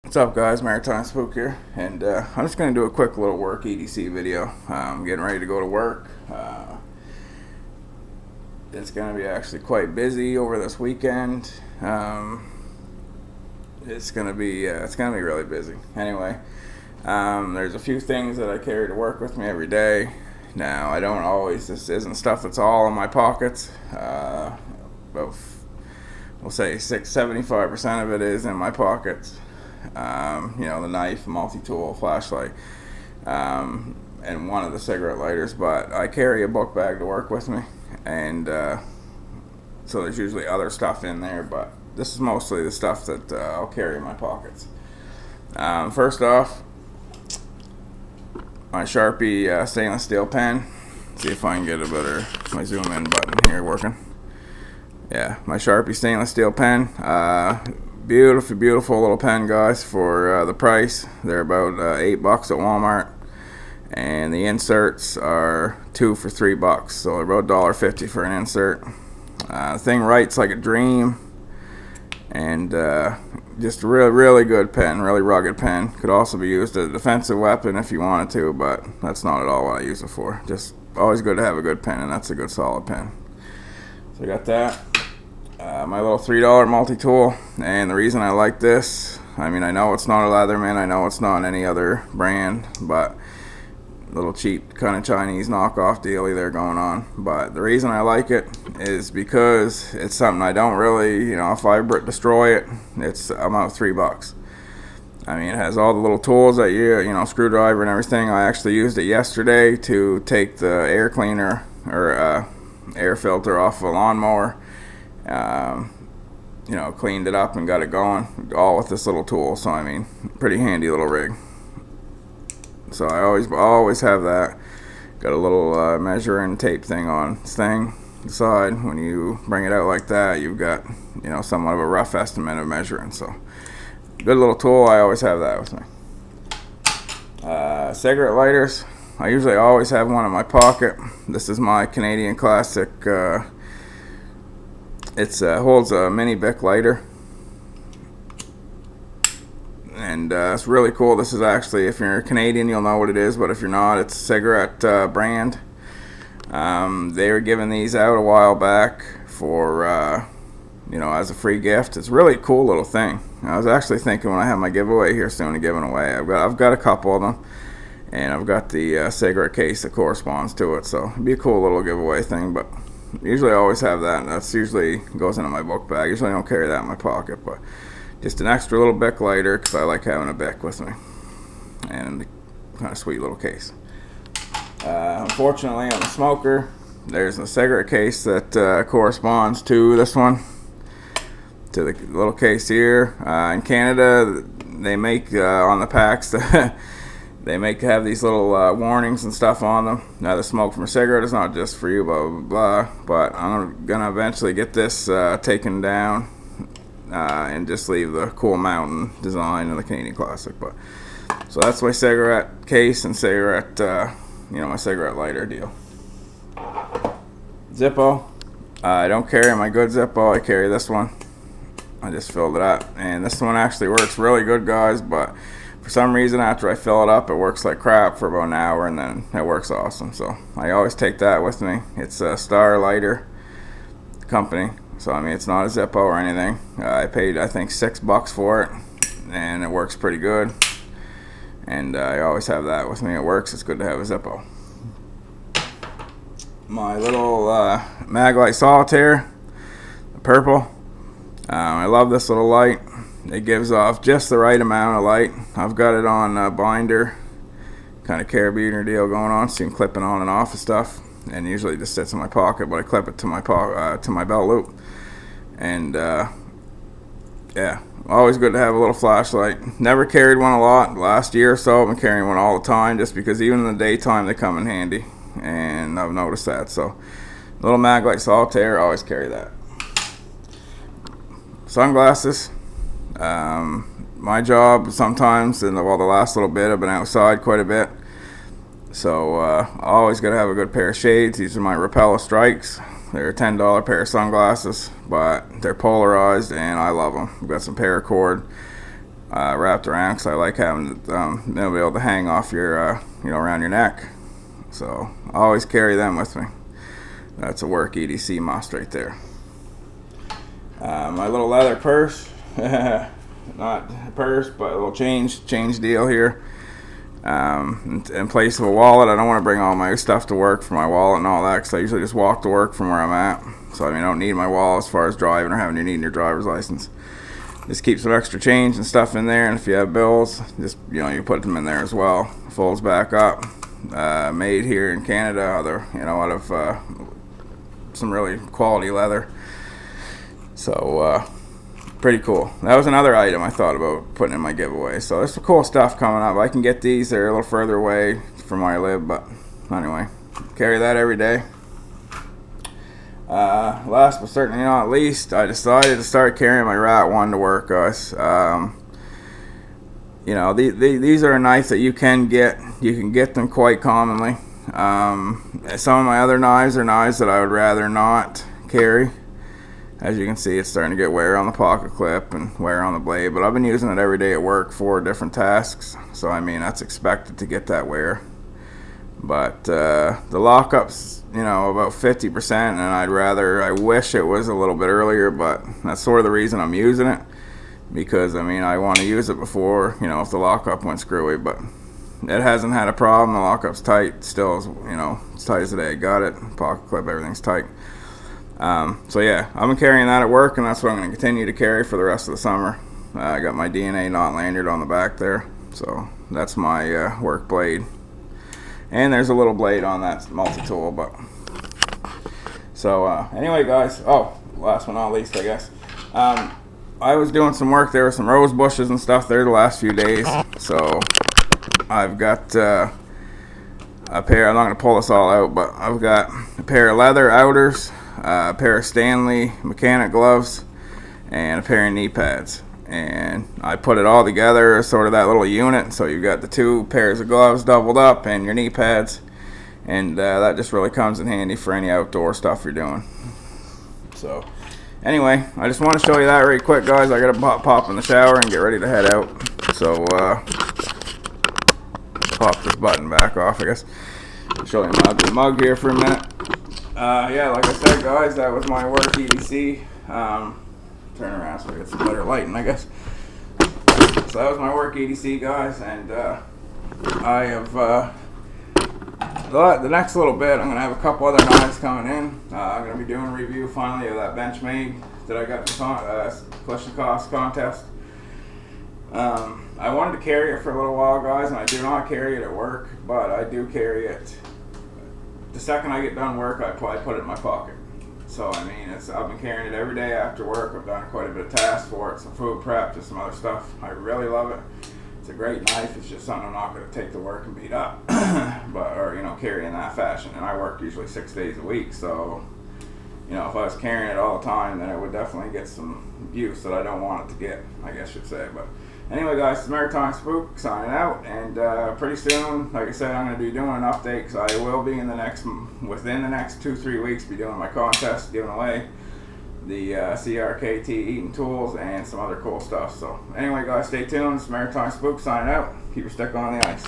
What's up, guys? Maritime Spook here, and I'm just going to do a quick little work EDC video. I'm getting ready to go to work. It's going to be actually quite busy over this weekend. It's going to be really busy. Anyway, there's a few things that I carry to work with me every day. Now, I don't always. This isn't stuff that's all in my pockets. We'll say 75% of it is in my pockets. The knife, multi-tool, flashlight, and one of the cigarette lighters. But I carry a book bag to work with me, and so there's usually other stuff in there, but this is mostly the stuff that I'll carry in my pockets. First off, my Sharpie stainless steel pen. See if I can get my zoom in button here working. Yeah, my Sharpie stainless steel pen. Beautiful little pen, guys, for the price. They're about $8 at Walmart, and the inserts are 2 for $3, so they're about $1.50 for an insert. The thing writes like a dream, and just a really good pen, really rugged pen. Could also be used as a defensive weapon if you wanted to, but that's not at all what I use it for. Just always good to have a good pen, and that's a good solid pen. So I got that. My little $3 multi-tool, and the reason I like this, I mean, I know it's not a Leatherman, I know it's not any other brand, but a little cheap kind of Chinese knockoff dealie there going on. But the reason I like it is because it's something I don't really, if I destroy it, I'm out $3. I mean, it has all the little tools that screwdriver and everything. I actually used it yesterday to take the air cleaner or air filter off a lawnmower. Cleaned it up and got it going, all with this little tool. So I mean, pretty handy little rig. So I always have that. Got a little measuring tape thing on this thing. The side, when you bring it out like that, you've got somewhat of a rough estimate of measuring. So good little tool. I always have that with me. Cigarette lighters. I usually always have one in my pocket. This is my Canadian Classic. It holds a mini Bic lighter, and it's really cool. This is actually, if you're Canadian, you'll know what it is, but if you're not, it's a cigarette brand. They were giving these out a while back for, as a free gift. It's a really cool little thing. I was actually thinking when I have my giveaway here soon to give it away. I've got a couple of them, and I've got the cigarette case that corresponds to it, so it'd be a cool little giveaway thing. But usually I always have that, and that's usually goes into my book bag. Usually I don't carry that in my pocket, but just an extra little Bic lighter because I like having a Bic with me, and kind of sweet little case. Unfortunately, on the smoker, there's a cigarette case that corresponds to this one, to the little case here. In Canada, they make on the packs have these little warnings and stuff on them. Now, the smoke from a cigarette is not just for you, blah, blah, blah. But I'm going to eventually get this taken down and just leave the cool mountain design of the Canadian Classic. So that's my cigarette case and cigarette, my cigarette lighter deal. Zippo. I don't carry my good Zippo. I carry this one. I just filled it up. And this one actually works really good, guys, but for some reason, after I fill it up, it works like crap for about an hour, and then it works awesome. So I always take that with me. It's a Star Lighter company, so I mean, it's not a Zippo or anything. I paid, I think, $6 for it, and it works pretty good. And I always have that with me. It works. It's good to have a Zippo. My little Maglite solitaire, the purple. I love this little light. It gives off just the right amount of light. I've got it on a binder, kind of carabiner deal going on, so you can clip it on and off of stuff. And usually it just sits in my pocket, but I clip it to my belt loop. And yeah, always good to have a little flashlight. Never carried one a lot. Last year or so, I've been carrying one all the time, just because even in the daytime they come in handy, and I've noticed that. So, little Maglite solitaire, always carry that. Sunglasses. My job sometimes, and the last little bit, I've been outside quite a bit, so always got to have a good pair of shades. These are my Rapella Strikes. They're a $10 pair of sunglasses, but they're polarized, and I love them. I've got some paracord wrapped around, because I like having them be able to hang off your, you know, around your neck. So I always carry them with me. That's a work EDC must right there. My little leather purse, not a purse, but a little change deal here. In place of a wallet, I don't want to bring all my stuff to work for my wallet and all that, because I usually just walk to work from where I'm at. So I mean, I don't need my wallet as far as driving or having to need your driver's license. Just keep some extra change and stuff in there, and if you have bills, just, you know, you put them in there as well. Folds back up. Made here in Canada, out of some really quality leather. So pretty cool. That was another item I thought about putting in my giveaway. So there's some cool stuff coming up. I can get these. They're a little further away from where I live, but anyway, carry that every day. Last but certainly not least, I decided to start carrying my Rat 1 to work, guys. You know, these are a knife that you can get. You can get them quite commonly. Some of my other knives are knives that I would rather not carry. As you can see, it's starting to get wear on the pocket clip and wear on the blade, but I've been using it every day at work for different tasks, so I mean, that's expected to get that wear. But the lockup's, you know, about 50%, and I wish it was a little bit earlier, but that's sort of the reason I'm using it, because I mean, I want to use it before, you know, if the lockup went screwy. But it hasn't had a problem. The lockup's tight still, you know, as tight as the day I got it. Pocket clip, everything's tight. So yeah, I've been carrying that at work, and that's what I'm going to continue to carry for the rest of the summer. I got my DNA knot lanyard on the back there, so that's my work blade. And there's a little blade on that multi-tool. But so anyway, guys, last but not least, I guess, I was doing some work. There were some rose bushes and stuff there the last few days, so I've got a pair. I'm not going to pull this all out, but I've got a pair of leather outers, a pair of Stanley mechanic gloves, and a pair of knee pads. And I put it all together as sort of that little unit. So you've got the 2 pairs of gloves doubled up and your knee pads, and that just really comes in handy for any outdoor stuff you're doing. So anyway, I just want to show you that really quick, guys. I gotta pop in the shower and get ready to head out. So pop this button back off, I guess. I'll show you my mug here for a minute. Yeah, like I said, guys, that was my work EDC. Turn around so I get some better lighting, I guess. So that was my work EDC, guys, and I have the next little bit, I'm going to have a couple other knives coming in. I'm going to be doing a review finally of that Benchmade that I got the Collision Cost contest. I wanted to carry it for a little while, guys, and I do not carry it at work, but I do carry it. The second I get done work, I put it in my pocket. So I mean, I've been carrying it every day after work. I've done quite a bit of tasks for it, some food prep, just some other stuff. I really love it. It's a great knife. It's just something I'm not going to take to work and beat up, or you know, carry in that fashion. And I work usually 6 days a week, so you know, if I was carrying it all the time, then it would definitely get some use that I don't want it to get, I guess you'd say. But anyway, guys, it's Maritime Spook signing out, and pretty soon, like I said, I'm going to be doing an update, because I will be within the next 2-3 weeks, be doing my contest, giving away the CRKT Eaton tools and some other cool stuff. So anyway, guys, stay tuned. It's Maritime Spook signing out. Keep your stick on the ice.